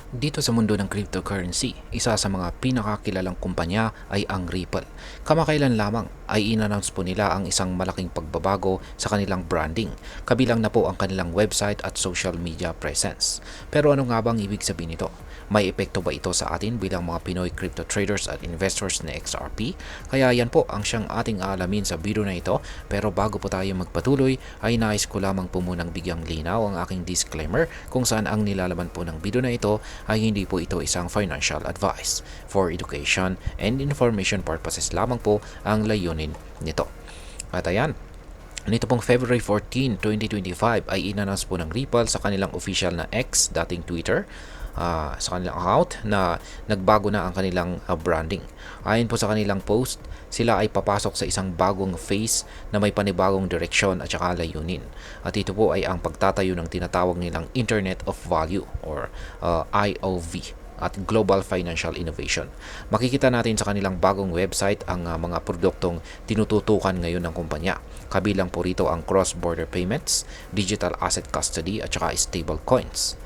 Dito sa mundo ng cryptocurrency, isa sa mga pinakakilalang kumpanya ay ang Ripple. Kamakailan lamang ay in-announce po nila ang isang malaking pagbabago sa kanilang branding, kabilang na po ang kanilang website at social media presence. Pero ano nga bang ibig sabihin nito? May epekto ba ito sa atin bilang mga Pinoy crypto traders at investors na XRP? Kaya yan po ang siyang ating aalamin sa video na ito. Pero bago po tayo magpatuloy, ay nais ko lamang po munang bigyang linaw ang aking disclaimer kung saan ang nilalaman po ng video na ito ay hindi po ito isang financial advice. For education and information purposes lamang po ang layunin nito. At ayan, nito pong February 14, 2025 ay inannounce po ng Ripple sa kanilang official na X, dating Twitter, sa kanilang account na nagbago na ang kanilang branding. Ayon po sa kanilang post, sila ay papasok sa isang bagong phase na may panibagong direksyon at saka layunin. At ito po ay ang pagtatayo ng tinatawag nilang Internet of Value or IOV at Global Financial Innovation. Makikita natin sa kanilang bagong website ang mga produktong tinututukan ngayon ng kumpanya. Kabilang po rito ang cross-border payments, digital asset custody at saka stable coins.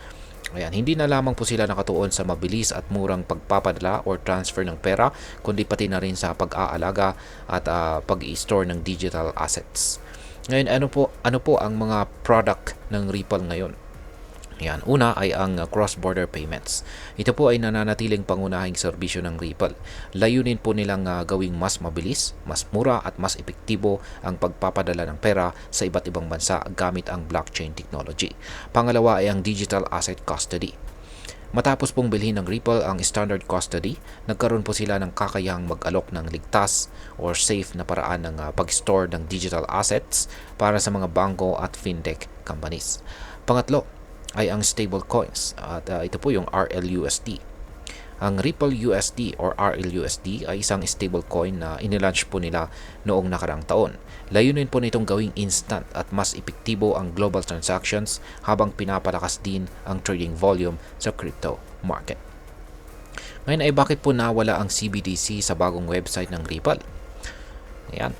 Ayan, hindi na lamang po sila nakatuon sa mabilis at murang pagpapadala or transfer ng pera, kundi pati na rin sa pag-aalaga at pag-i-store ng digital assets. Ngayon, ano po ang mga product ng Ripple ngayon? Yan. Una ay ang cross-border payments. Ito po ay nananatiling pangunahing serbisyo ng Ripple. Layunin po nilang gawing mas mabilis, mas mura at mas epektibo ang pagpapadala ng pera sa iba't ibang bansa gamit ang blockchain technology. Pangalawa ay ang digital asset custody. Matapos pong bilhin ng Ripple ang standard custody, nagkaroon po sila ng kakayahang mag-alok ng ligtas or safe na paraan ng pag-store ng digital assets para sa mga bangko at fintech companies. Pangatlo ay ang stable coins at ito po yung RLUSD. Ang Ripple USD or RLUSD ay isang stable coin na inilaunch po nila noong nakaraang taon. Layunin po nitong gawing instant at mas epektibo ang global transactions habang pinapalakas din ang trading volume sa crypto market. Ngayon ay bakit po nawala ang CBDC sa bagong website ng Ripple? Ayan.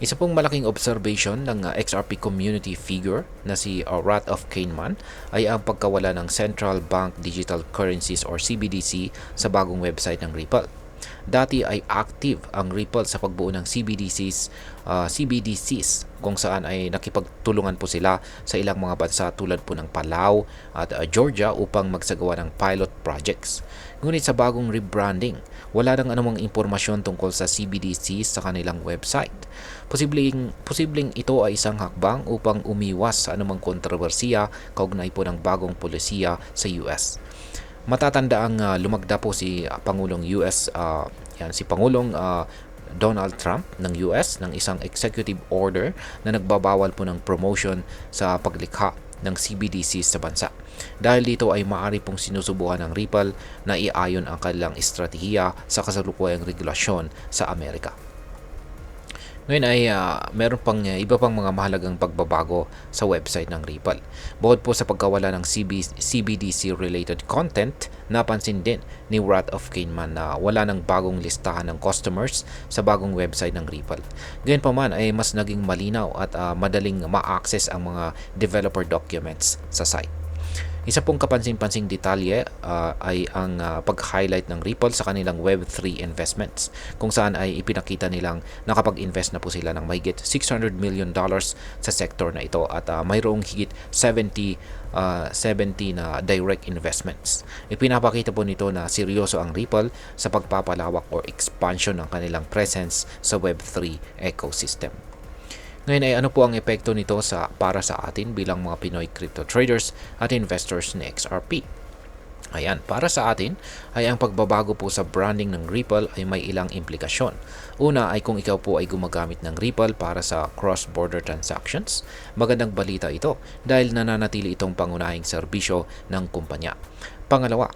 Isa pong malaking observation ng XRP community figure na si Rat of Kahneman ay ang pagkawala ng Central Bank Digital Currencies or CBDC sa bagong website ng Ripple. Dati ay active ang Ripple sa pagbuo ng CBDCs kung saan ay nakipagtulungan po sila sa ilang mga bansa tulad po ng Palau at Georgia upang magsagawa ng pilot projects. Ngunit sa bagong rebranding, wala nang anumang impormasyon tungkol sa CBDCs sa kanilang website. Posibleng ito ay isang hakbang upang umiwas sa anumang kontrobersiya kaugnay po ng bagong polisiya sa US. Matatanda ang lumagda po si Pangulong si Pangulong Donald Trump ng US ng isang executive order na nagbabawal po ng promotion sa paglikha ng CBDCs sa bansa. Dahil dito ay maaari pong sinusubukan ng Ripple na iayon ang kanilang estratehiya sa kasalukuyang regulasyon sa Amerika. Ngayon ay meron pang iba pang mga mahalagang pagbabago sa website ng Ripple. Bukod po sa pagkawala ng CBDC-related content, napansin din ni Rat of Kahneman na wala ng bagong listahan ng customers sa bagong website ng Ripple. Gayunpaman ay mas naging malinaw at madaling ma-access ang mga developer documents sa site. Isa pong kapansin-pansing detalye ay ang pag-highlight ng Ripple sa kanilang Web3 investments, kung saan ay ipinakita nilang nakapag-invest na po sila ng mahigit $600 million sa sektor na ito at mayroong higit 70 na direct investments. Ipinapakita po nito na seryoso ang Ripple sa pagpapalawak or expansion ng kanilang presence sa Web3 ecosystem. Ngayon ay ano po ang epekto nito para sa atin bilang mga Pinoy crypto traders at investors ni XRP? Ayan, para sa atin ay ang pagbabago po sa branding ng Ripple ay may ilang implikasyon. Una ay kung ikaw po ay gumagamit ng Ripple para sa cross-border transactions, magandang balita ito dahil nananatili itong pangunahing serbisyo ng kumpanya. Pangalawa,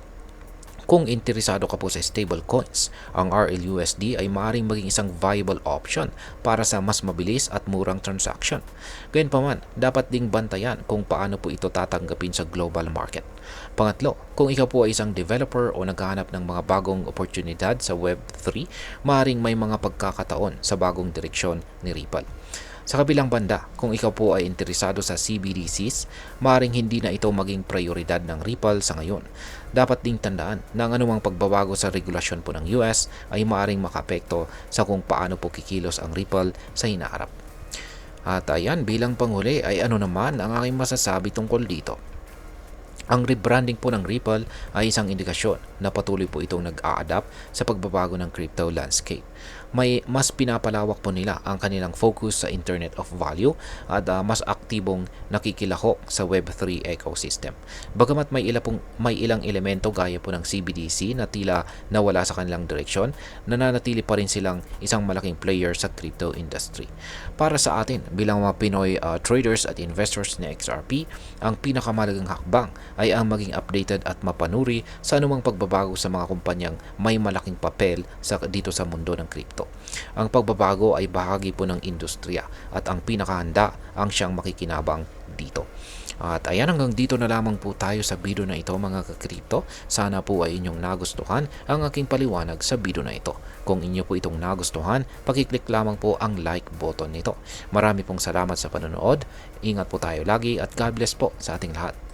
kung interesado ka po sa stablecoins, ang RLUSD ay maaaring maging isang viable option para sa mas mabilis at murang transaction. Gayunpaman, dapat ding bantayan kung paano po ito tatanggapin sa global market. Pangatlo, kung ikaw po ay isang developer o naghahanap ng mga bagong oportunidad sa Web3, maaaring may mga pagkakataon sa bagong direksyon ni Ripple. Sa kabilang banda, kung ikaw po ay interesado sa CBDCs, maaaring hindi na ito maging prioridad ng Ripple sa ngayon. Dapat ding tandaan na ang anumang pagbabago sa regulasyon po ng US ay maaaring makapekto sa kung paano po kikilos ang Ripple sa hinaharap. At ayan, bilang panghuli ay ano naman ang aking masasabi tungkol dito. Ang rebranding po ng Ripple ay isang indikasyon na patuloy po itong nag-a-adapt sa pagbabago ng crypto landscape. May mas pinapalawak po nila ang kanilang focus sa Internet of Value at mas aktibong nakikilahok sa Web3 ecosystem. Bagamat may ilang elemento gaya po ng CBDC na tila nawala sa kanilang direksyon, nananatili pa rin silang isang malaking player sa crypto industry. Para sa atin bilang mga Pinoy traders at investors ni XRP, ang pinakamalagang hakbang ay ang maging updated at mapanuri sa anumang pagbabago sa mga kumpanyang may malaking papel dito sa mundo ng crypto. Ang pagbabago ay bahagi po ng industriya at ang pinakahanda ang siyang makikinabang dito. At ayan, hanggang dito na lamang po tayo sa video na ito mga ka-crypto. Sana po ay inyong nagustuhan ang aking paliwanag sa video na ito. Kung inyo po itong nagustuhan, pakiclick lamang po ang like button nito. Marami pong salamat sa panonood. Ingat po tayo lagi at God bless po sa ating lahat.